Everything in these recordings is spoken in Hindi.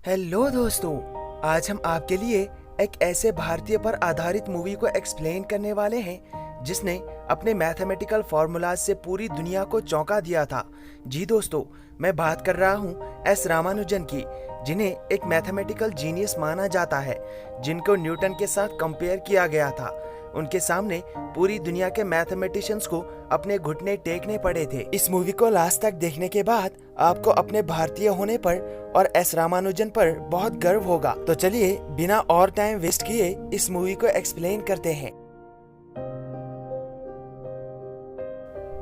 हेलो दोस्तों, आज हम आपके लिए एक ऐसे भारतीय पर आधारित मूवी को एक्सप्लेन करने वाले हैं जिसने अपने मैथमेटिकल फॉर्मूलाज से पूरी दुनिया को चौंका दिया था। जी दोस्तों, मैं बात कर रहा हूँ एस रामानुजन की, जिन्हें एक मैथमेटिकल जीनियस माना जाता है, जिनको न्यूटन के साथ कंपेयर किया गया था। उनके सामने पूरी दुनिया के मैथमेटिशियंस को अपने घुटने टेकने पड़े थे। इस मूवी को लास्ट तक देखने के बाद आपको अपने भारतीय होने पर और एस रामानुजन पर बहुत गर्व होगा। तो चलिए बिना और टाइम वेस्ट किए इस मूवी को एक्सप्लेन करते हैं।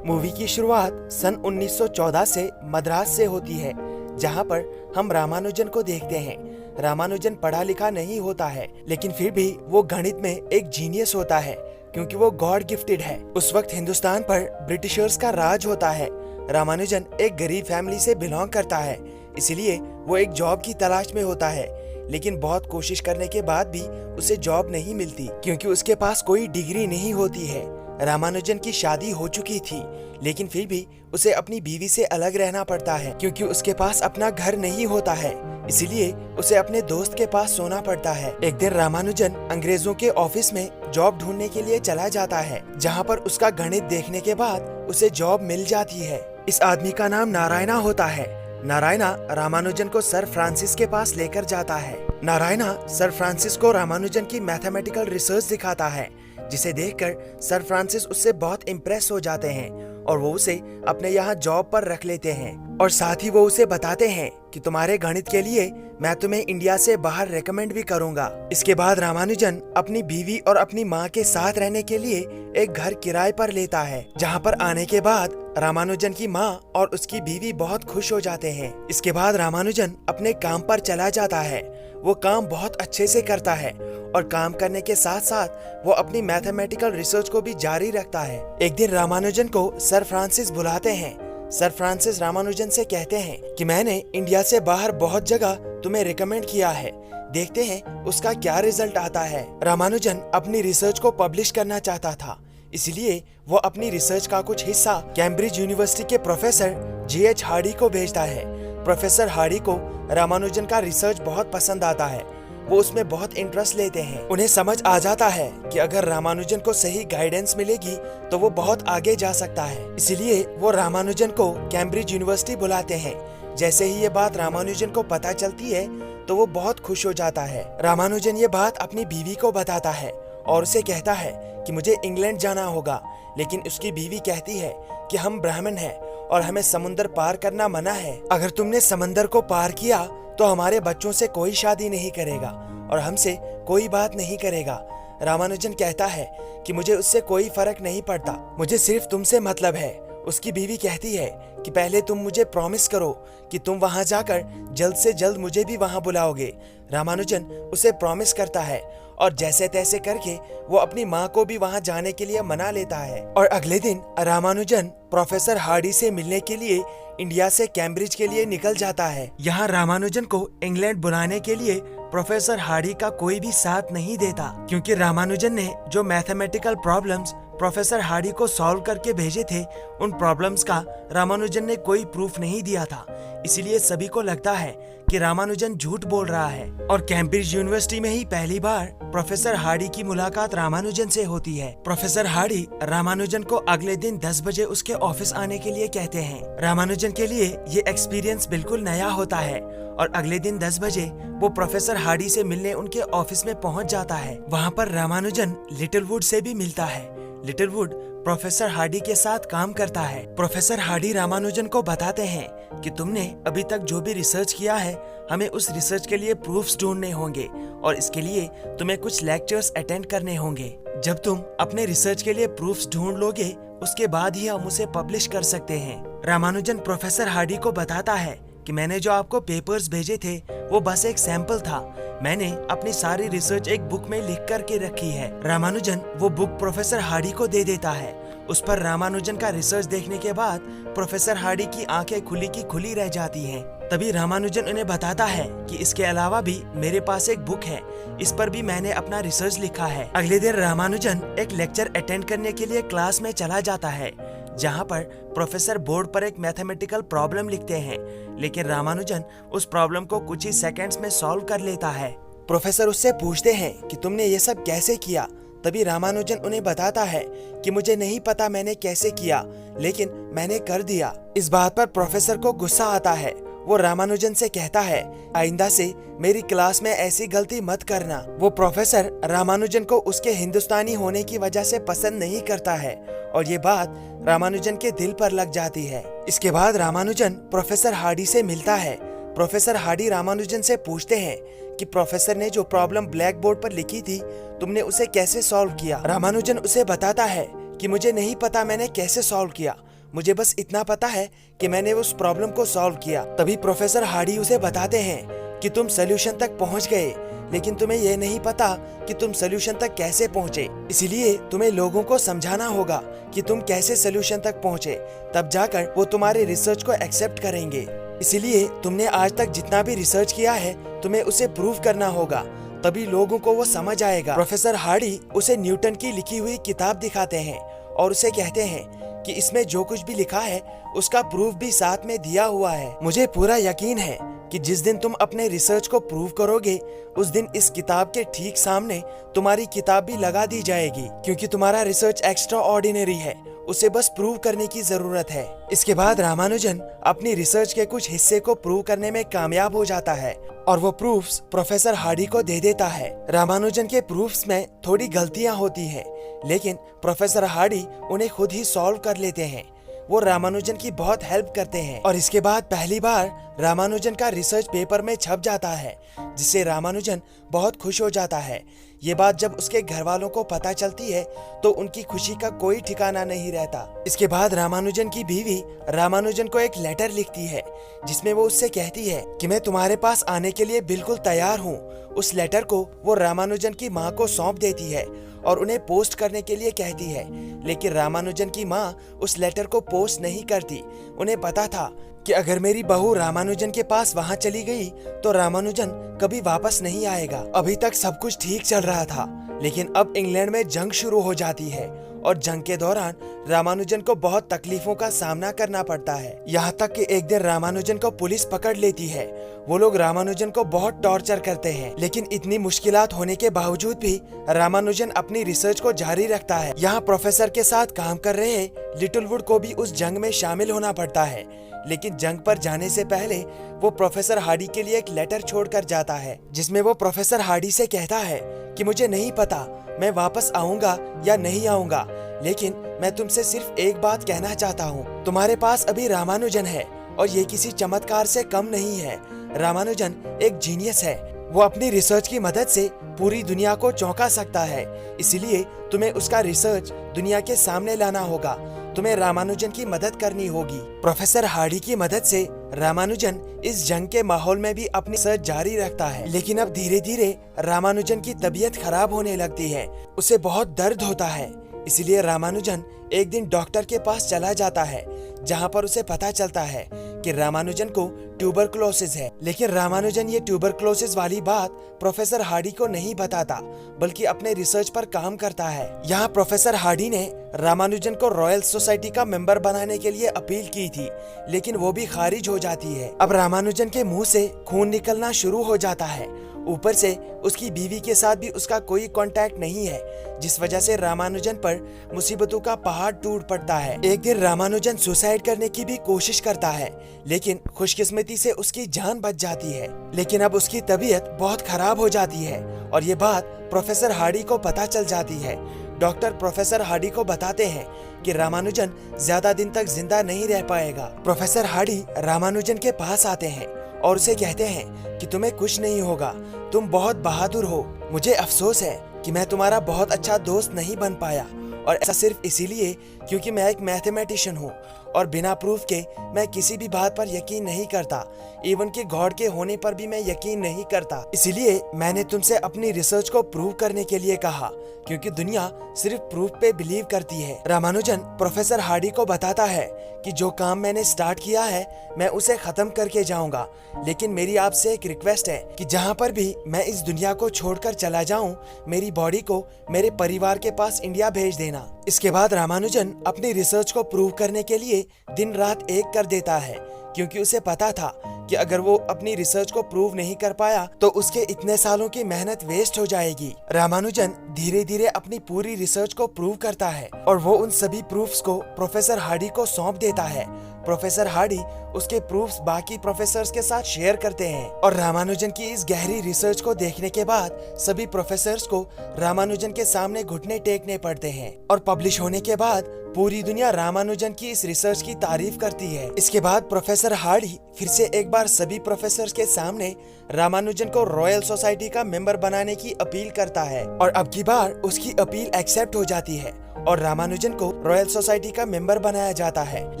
मूवी की शुरुआत सन 1914 से मद्रास से होती है, जहां पर हम रामानुजन को देखते हैं। रामानुजन पढ़ा लिखा नहीं होता है, लेकिन फिर भी वो गणित में एक जीनियस होता है, क्योंकि वो गॉड गिफ्टेड है। उस वक्त हिंदुस्तान पर ब्रिटिशर्स का राज होता है। रामानुजन एक गरीब फैमिली से बिलोंग करता है, इसलिए वो एक जॉब की तलाश में होता है, लेकिन बहुत कोशिश करने के बाद भी उसे जॉब नहीं मिलती, क्योंकि उसके पास कोई डिग्री नहीं होती है। रामानुजन की शादी हो चुकी थी, लेकिन फिर भी उसे अपनी बीवी से अलग रहना पड़ता है, क्योंकि उसके पास अपना घर नहीं होता है, इसलिए उसे अपने दोस्त के पास सोना पड़ता है। एक दिन रामानुजन अंग्रेजों के ऑफिस में जॉब ढूंढने के लिए चला जाता है, जहां पर उसका गणित देखने के बाद उसे जॉब मिल जाती है। इस आदमी का नाम नारायणा होता है। नारायणा रामानुजन को सर फ्रांसिस के पास लेकर जाता है। नारायणा सर फ्रांसिस को रामानुजन की मैथमेटिकल रिसर्च दिखाता है, जिसे देखकर सर फ्रांसिस उससे बहुत इम्प्रेस हो जाते हैं और वो उसे अपने यहाँ जॉब पर रख लेते हैं। और साथ ही वो उसे बताते हैं कि तुम्हारे गणित के लिए मैं तुम्हें इंडिया से बाहर रेकमेंड भी करूंगा। इसके बाद रामानुजन अपनी बीवी और अपनी माँ के साथ रहने के लिए एक घर किराए पर लेता है, जहाँ पर आने के बाद रामानुजन की माँ और उसकी बीवी बहुत खुश हो जाते हैं। इसके बाद रामानुजन अपने काम पर चला जाता है। वो काम बहुत अच्छे से करता है और काम करने के साथ साथ वो अपनी मैथमेटिकल रिसर्च को भी जारी रखता है। एक दिन रामानुजन को सर फ्रांसिस बुलाते हैं। सर फ्रांसिस रामानुजन से कहते हैं कि मैंने इंडिया से बाहर बहुत जगह तुम्हें रिकमेंड किया है, देखते हैं उसका क्या रिजल्ट आता है। रामानुजन अपनी रिसर्च को पब्लिश करना चाहता था, इसलिए वो अपनी रिसर्च का कुछ हिस्सा कैम्ब्रिज यूनिवर्सिटी के प्रोफेसर G.H. हार्डी को भेजता है। प्रोफेसर हार्डी को रामानुजन का रिसर्च बहुत पसंद आता है। वो उसमें बहुत इंटरेस्ट लेते हैं। उन्हें समझ आ जाता है कि अगर रामानुजन को सही गाइडेंस मिलेगी तो वो बहुत आगे जा सकता है, इसलिए वो रामानुजन को कैम्ब्रिज यूनिवर्सिटी बुलाते हैं। जैसे ही ये बात रामानुजन को पता चलती है तो वो बहुत खुश हो जाता है। रामानुजन ये बात अपनी बीवी को बताता है और उसे कहता है कि मुझे इंग्लैंड जाना होगा, लेकिन उसकी बीवी कहती है कि हम ब्राह्मण हैं और हमें समुद्र पार करना मना है। अगर तुमने समंदर को पार किया तो हमारे बच्चों से कोई शादी नहीं करेगा और हमसे कोई बात नहीं करेगा। रामानुजन कहता है कि मुझे उससे कोई फर्क नहीं पड़ता, मुझे सिर्फ तुमसे मतलब है। उसकी बीवी कहती है कि पहले तुम मुझे प्रॉमिस करो कि तुम वहां जाकर जल्द से जल्द मुझे भी वहां बुलाओगे। रामानुजन उसे प्रॉमिस करता है और जैसे तैसे करके वो अपनी माँ को भी वहां जाने के लिए मना लेता है। और अगले दिन रामानुजन प्रोफेसर हार्डी से मिलने के लिए इंडिया से कैम्ब्रिज के लिए निकल जाता है। यहाँ रामानुजन को इंग्लैंड बुलाने के लिए प्रोफेसर हार्डी का कोई भी साथ नहीं देता, क्योंकि रामानुजन ने जो मैथमेटिकल प्रॉब्लम्स प्रोफेसर हार्डी को सॉल्व करके भेजे थे, उन प्रॉब्लम्स का रामानुजन ने कोई प्रूफ नहीं दिया था। इसीलिए सभी को लगता है कि रामानुजन झूठ बोल रहा है। और कैम्ब्रिज यूनिवर्सिटी में ही पहली बार प्रोफेसर हार्डी की मुलाकात रामानुजन से होती है। प्रोफेसर हार्डी रामानुजन को अगले दिन 10 बजे उसके ऑफिस आने के लिए कहते हैं। रामानुजन के लिए ये एक्सपीरियंस बिल्कुल नया होता है और अगले दिन 10 बजे वो प्रोफेसर हार्डी से मिलने उनके ऑफिस में पहुंच जाता है। वहाँ पर रामानुजन लिटिलवुड से भी मिलता है। लिटिलवुड प्रोफेसर हार्डी के साथ काम करता है। प्रोफेसर हार्डी रामानुजन को बताते हैं कि तुमने अभी तक जो भी रिसर्च किया है, हमें उस रिसर्च के लिए प्रूफ्स ढूंढने होंगे और इसके लिए तुम्हें कुछ लेक्चर्स अटेंड करने होंगे। जब तुम अपने रिसर्च के लिए प्रूफ्स ढूंढ लोगे, उसके बाद ही हम उसे पब्लिश कर सकते हैं। रामानुजन प्रोफेसर हार्डी को बताता है कि मैंने जो आपको पेपर्स भेजे थे वो बस एक सैंपल था, मैंने अपनी सारी रिसर्च एक बुक में लिख करके रखी है। रामानुजन वो बुक प्रोफेसर हार्डी को दे देता है। उस पर रामानुजन का रिसर्च देखने के बाद प्रोफेसर हार्डी की आंखें खुली की खुली रह जाती हैं। तभी रामानुजन उन्हें बताता है कि इसके अलावा भी मेरे पास एक बुक है, इस पर भी मैंने अपना रिसर्च लिखा है। अगले दिन रामानुजन एक लेक्चर अटेंड करने के लिए क्लास में चला जाता है, जहाँ पर प्रोफेसर बोर्ड पर एक मैथमेटिकल प्रॉब्लम लिखते हैं, लेकिन रामानुजन उस प्रॉब्लम को कुछ ही सेकंड्स में सॉल्व कर लेता है। प्रोफेसर उससे पूछते हैं कि तुमने ये सब कैसे किया। तभी रामानुजन उन्हें बताता है कि मुझे नहीं पता मैंने कैसे किया, लेकिन मैंने कर दिया। इस बात पर प्रोफेसर को गुस्सा आता है। वो रामानुजन से कहता है, आइंदा से मेरी क्लास में ऐसी गलती मत करना। वो प्रोफेसर रामानुजन को उसके हिंदुस्तानी होने की वजह से पसंद नहीं करता है और ये बात रामानुजन के दिल पर लग जाती है। इसके बाद रामानुजन प्रोफेसर हार्डी से मिलता है। प्रोफेसर हार्डी रामानुजन से पूछते हैं कि प्रोफेसर ने जो प्रॉब्लम ब्लैक बोर्ड पर लिखी थी, तुमने उसे कैसे सॉल्व किया। रामानुजन उसे बताता है कि मुझे नहीं पता मैंने कैसे सॉल्व किया, मुझे बस इतना पता है कि मैंने उस प्रॉब्लम को सॉल्व किया। तभी प्रोफेसर हार्डी उसे बताते हैं कि तुम सोल्यूशन तक पहुंच गए, लेकिन तुम्हें यह नहीं पता कि तुम सोल्यूशन तक कैसे पहुंचे। इसीलिए तुम्हें लोगों को समझाना होगा कि तुम कैसे सोल्यूशन तक पहुंचे, तब जाकर वो तुम्हारे रिसर्च को एक्सेप्ट करेंगे। इसीलिए तुमने आज तक जितना भी रिसर्च किया है, तुम्हें उसे प्रूव करना होगा, तभी लोगों को वो समझ आएगा। प्रोफेसर हार्डी उसे न्यूटन की लिखी हुई किताब दिखाते हैं और उसे कहते हैं कि इसमें जो कुछ भी लिखा है उसका प्रूफ भी साथ में दिया हुआ है। मुझे पूरा यकीन है कि जिस दिन तुम अपने रिसर्च को प्रूव करोगे, उस दिन इस किताब के ठीक सामने तुम्हारी किताब भी लगा दी जाएगी, क्योंकि तुम्हारा रिसर्च एक्स्ट्रा ऑर्डिनरी है, उसे बस प्रूव करने की जरूरत है। इसके बाद रामानुजन अपनी रिसर्च के कुछ हिस्से को प्रूव करने में कामयाब हो जाता है और वो प्रूफ्स प्रोफेसर हार्डी को दे देता है। रामानुजन के प्रूफ्स में थोड़ी गलतियां होती हैं, लेकिन प्रोफेसर हार्डी उन्हें खुद ही सॉल्व कर लेते हैं। वो रामानुजन की बहुत हेल्प करते हैं और इसके बाद पहली बार रामानुजन का रिसर्च पेपर में छप जाता है, जिससे रामानुजन बहुत खुश हो जाता है। ये बात जब उसके घर वालों को पता चलती है तो उनकी खुशी का कोई ठिकाना नहीं रहता। इसके बाद रामानुजन की बीवी रामानुजन को एक लेटर लिखती है, जिसमें वो उससे कहती है कि मैं तुम्हारे पास आने के लिए बिल्कुल तैयार हूँ। उस लेटर को वो रामानुजन की माँ को सौंप देती है और उन्हें पोस्ट करने के लिए कहती है, लेकिन रामानुजन की माँ उस लेटर को पोस्ट नहीं करती। उन्हें पता था कि अगर मेरी बहू रामानुजन के पास वहाँ चली गई तो रामानुजन कभी वापस नहीं आएगा। अभी तक सब कुछ ठीक चल रहा था, लेकिन अब इंग्लैंड में जंग शुरू हो जाती है और जंग के दौरान रामानुजन को बहुत तकलीफों का सामना करना पड़ता है। यहाँ तक कि एक दिन रामानुजन को पुलिस पकड़ लेती है। वो लोग रामानुजन को बहुत टॉर्चर करते हैं, लेकिन इतनी मुश्किलात होने के बावजूद भी रामानुजन अपनी रिसर्च को जारी रखता है। यहाँ प्रोफेसर के साथ काम कर रहे लिटिलवुड को भी उस जंग में शामिल होना पड़ता है, लेकिन जंग पर जाने से पहले वो प्रोफेसर हार्डी के लिए एक लेटर छोड़कर जाता है, जिसमें वो प्रोफेसर हार्डी से कहता है कि मुझे नहीं पता मैं वापस आऊंगा या नहीं आऊंगा, लेकिन मैं तुमसे सिर्फ एक बात कहना चाहता हूँ। तुम्हारे पास अभी रामानुजन है और ये किसी चमत्कार से कम नहीं है। रामानुजन एक जीनियस है, वो अपनी रिसर्च की मदद से पूरी दुनिया को चौंका सकता है। इसलिए तुम्हें उसका रिसर्च दुनिया के सामने लाना होगा। तुम्हें रामानुजन की मदद करनी होगी। प्रोफेसर हार्डी की मदद से रामानुजन इस जंग के माहौल में भी अपनी रिसर्च जारी रखता है, लेकिन अब धीरे धीरे रामानुजन की तबीयत खराब होने लगती है। उसे बहुत दर्द होता है, इसलिए रामानुजन एक दिन डॉक्टर के पास चला जाता है, जहाँ पर उसे पता चलता है कि रामानुजन को ट्यूबरक्लोसिस है। लेकिन रामानुजन ये ट्यूबरक्लोसिस वाली बात प्रोफेसर हार्डी को नहीं बताता, बल्कि अपने रिसर्च पर काम करता है। यहाँ प्रोफेसर हार्डी ने रामानुजन को रॉयल सोसाइटी का मेंबर बनाने के लिए अपील की थी, लेकिन वो भी खारिज हो जाती है। अब रामानुजन के मुंह से खून निकलना शुरू हो जाता है। ऊपर से उसकी बीवी के साथ भी उसका कोई कांटेक्ट नहीं है, जिस वजह से रामानुजन पर मुसीबतों का पहाड़ टूट पड़ता है। एक दिन रामानुजन सुसाइड करने की भी कोशिश करता है, लेकिन खुशकिस्मती से उसकी जान बच जाती है। लेकिन अब उसकी तबीयत बहुत खराब हो जाती है और ये बात प्रोफेसर हार्डी को पता चल जाती है। डॉक्टर प्रोफेसर हार्डी को बताते हैं कि रामानुजन ज्यादा दिन तक जिंदा नहीं रह पाएगा। प्रोफेसर हार्डी रामानुजन के पास आते हैं और उसे कहते हैं कि तुम्हें कुछ नहीं होगा, तुम बहुत बहादुर हो। मुझे अफसोस है कि मैं तुम्हारा बहुत अच्छा दोस्त नहीं बन पाया, और ऐसा सिर्फ इसीलिए क्योंकि मैं एक मैथमेटिशियन हूँ और बिना प्रूफ के मैं किसी भी बात पर यकीन नहीं करता। इवन कि गॉड के होने पर भी मैं यकीन नहीं करता। इसीलिए मैंने तुमसे अपनी रिसर्च को प्रूव करने के लिए कहा, क्योंकि दुनिया सिर्फ प्रूफ पे बिलीव करती है। रामानुजन प्रोफेसर हार्डी को बताता है कि जो काम मैंने स्टार्ट किया है मैं उसे खत्म करके जाऊंगा, लेकिन मेरी आपसे एक रिक्वेस्ट है कि जहाँ पर भी मैं इस दुनिया को छोड़कर चला जाऊं, मेरी बॉडी को मेरे परिवार के पास इंडिया भेज देना। इसके बाद रामानुजन अपनी रिसर्च को प्रूव करने के लिए दिन रात एक कर देता है, क्योंकि उसे पता था कि अगर वो अपनी रिसर्च को प्रूव नहीं कर पाया तो उसके इतने सालों की मेहनत वेस्ट हो जाएगी। रामानुजन धीरे धीरे अपनी पूरी रिसर्च को प्रूव करता है और वो उन सभी प्रूफ्स को प्रोफेसर हार्डी को सौंप देता है। प्रोफेसर हार्डी उसके प्रूफ्स बाकी प्रोफेसर्स के साथ शेयर करते हैं और रामानुजन की इस गहरी रिसर्च को देखने के बाद सभी प्रोफेसर्स को रामानुजन के सामने घुटने टेकने पड़ते हैं और पब्लिश होने के बाद पूरी दुनिया रामानुजन की इस रिसर्च की तारीफ करती है। इसके बाद प्रोफेसर हार्डी फिर से एक बार सभी प्रोफेसर्स के सामने रामानुजन को रॉयल सोसाइटी का मेंबर बनाने की अपील करता है और अब की बार उसकी अपील एक्सेप्ट हो जाती है और रामानुजन को रॉयल सोसाइटी का मेंबर बनाया जाता है।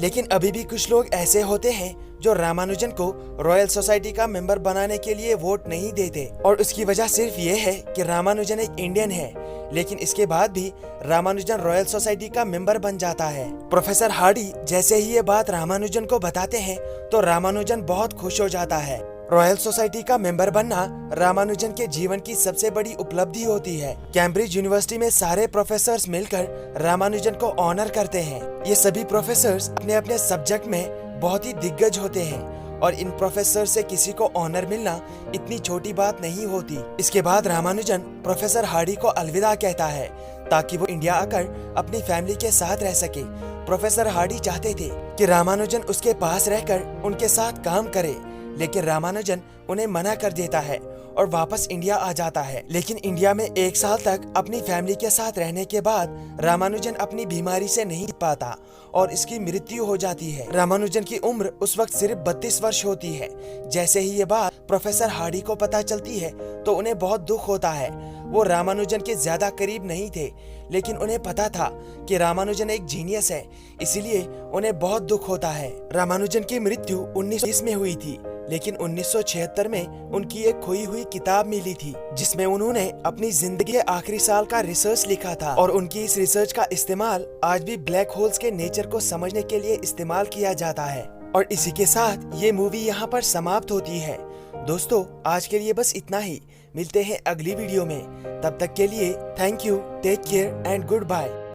लेकिन अभी भी कुछ लोग ऐसे होते हैं जो रामानुजन को रॉयल सोसाइटी का मेंबर बनाने के लिए वोट नहीं देते और उसकी वजह सिर्फ ये है कि रामानुजन एक इंडियन है। लेकिन इसके बाद भी रामानुजन रॉयल सोसाइटी का मेंबर बन जाता है। प्रोफेसर हार्डी जैसे ही ये बात रामानुजन को बताते हैं तो रामानुजन बहुत खुश हो जाता है। रॉयल सोसाइटी का मेंबर बनना रामानुजन के जीवन की सबसे बड़ी उपलब्धि होती है। कैम्ब्रिज यूनिवर्सिटी में सारे प्रोफेसर्स मिलकर रामानुजन को ऑनर करते हैं। ये सभी प्रोफेसर्स अपने अपने सब्जेक्ट में बहुत ही दिग्गज होते हैं और इन प्रोफेसर से किसी को ऑनर मिलना इतनी छोटी बात नहीं होती। इसके बाद रामानुजन प्रोफेसर हार्डी को अलविदा कहता है ताकि वो इंडिया आकर अपनी फैमिली के साथ रह सके। प्रोफेसर हार्डी चाहते थे कि रामानुजन उसके पास रहकर उनके साथ काम करे, लेकिन रामानुजन उन्हें मना कर देता है और वापस इंडिया आ जाता है। लेकिन इंडिया में 1 साल तक अपनी फैमिली के साथ रहने के बाद रामानुजन अपनी बीमारी से नहीं जी पाता और इसकी मृत्यु हो जाती है। रामानुजन की उम्र उस वक्त सिर्फ 32 वर्ष होती है। जैसे ही ये बात प्रोफेसर हार्डी को पता चलती है तो उन्हें बहुत दुख होता है। वो रामानुजन के ज्यादा करीब नहीं थे, लेकिन उन्हें पता था कि रामानुजन एक जीनियस है, इसीलिए उन्हें बहुत दुख होता है। रामानुजन की मृत्यु 1920 में हुई थी, लेकिन 1976 में उनकी एक खोई हुई किताब मिली थी जिसमें उन्होंने अपनी जिंदगी के आखिरी साल का रिसर्च लिखा था और उनकी इस रिसर्च का इस्तेमाल आज भी ब्लैक होल्स के नेचर को समझने के लिए इस्तेमाल किया जाता है। और इसी के साथ ये मूवी यहाँ पर समाप्त होती है। दोस्तों, आज के लिए बस इतना ही। मिलते हैं अगली वीडियो में। तब तक के लिए thank you, take care and good bye.